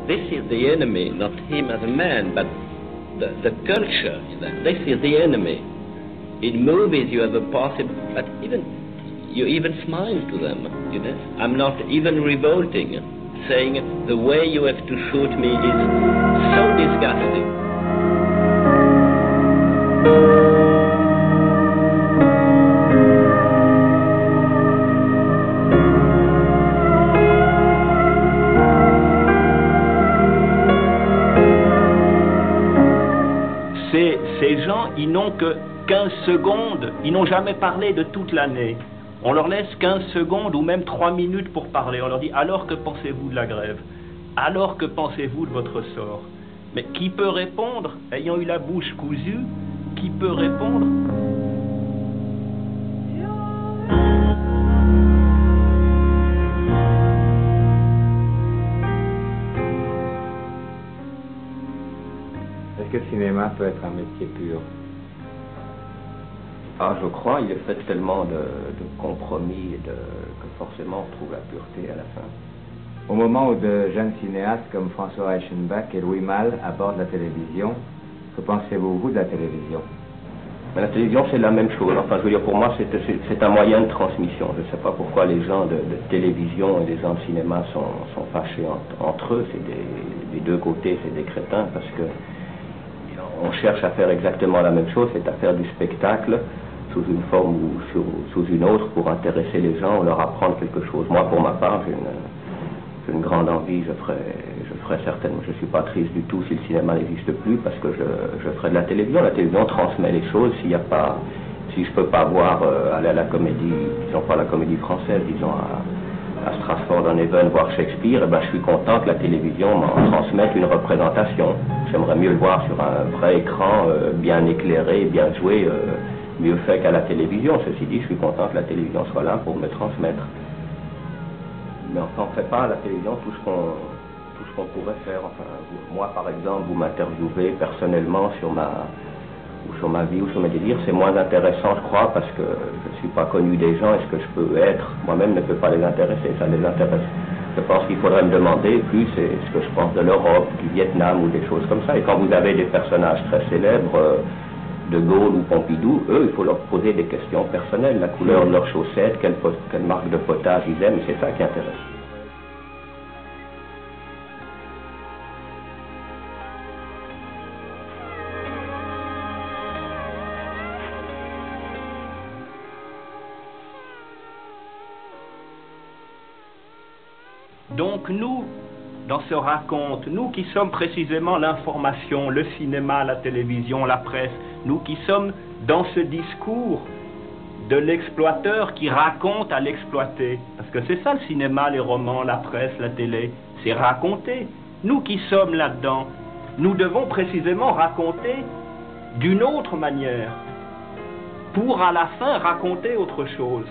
They see the enemy, not him as a man, but the culture. They see the enemy. In movies, you have a possible, but you even smile to them. You know, I'm not even revolting, saying the way you have to shoot me is so disgusting. Ces gens, ils n'ont que 15 secondes, ils n'ont jamais parlé de toute l'année. On leur laisse 15 secondes ou même 3 minutes pour parler. On leur dit, alors que pensez-vous de la grève? Alors que pensez-vous de votre sort? Mais qui peut répondre, ayant eu la bouche cousue? Qui peut répondre? Est-ce que le cinéma peut être un métier pur? Ah, je crois, il est fait tellement de compromis que forcément on trouve la pureté à la fin. Au moment où de jeunes cinéastes comme François Reichenbach et Louis Malle abordent la télévision, que pensez-vous, vous, de la télévision? Mais la télévision, c'est la même chose. Enfin, je veux dire, pour moi, c'est un moyen de transmission. Je ne sais pas pourquoi les gens de télévision et les gens de cinéma sont fâchés entre eux. C'est des deux côtés, c'est des crétins, parce que on cherche à faire exactement la même chose, c'est à faire du spectacle sous une forme ou sous une autre pour intéresser les gens ou leur apprendre quelque chose. Moi, pour ma part, j'ai une grande envie, je ferai certainement, je ne suis pas triste du tout si le cinéma n'existe plus, parce que je ferai de la télévision. La télévision transmet les choses. Si je ne peux pas voir, aller à la comédie, disons pas la comédie française, disons à Stratford-on-Avon voir Shakespeare, eh ben, je suis content que la télévision m'en transmette une représentation. J'aimerais mieux le voir sur un vrai écran, bien éclairé, bien joué, mieux fait qu'à la télévision. Ceci dit, je suis content que la télévision soit là pour me transmettre. Mais enfin, on ne fait pas à la télévision tout ce qu'on pourrait faire. Enfin, moi, par exemple, vous m'interviewez personnellement sur ma vie ou sur mes délires, c'est moins intéressant, je crois, parce que je ne suis pas connu des gens, et ce que je peux être moi-même ne peut pas les intéresser, ça les intéresse. Je pense qu'il faudrait me demander plus ce que je pense de l'Europe, du Vietnam ou des choses comme ça. Et quand vous avez des personnages très célèbres, de Gaulle ou Pompidou, eux, il faut leur poser des questions personnelles, la couleur de leurs chaussettes, quelle marque de potage ils aiment, c'est ça qui intéresse. Donc nous, dans ce raconte, nous qui sommes précisément l'information, le cinéma, la télévision, la presse, nous qui sommes dans ce discours de l'exploiteur qui raconte à l'exploité, parce que c'est ça le cinéma, les romans, la presse, la télé, c'est raconter. Nous qui sommes là-dedans, nous devons précisément raconter d'une autre manière, pour à la fin raconter autre chose.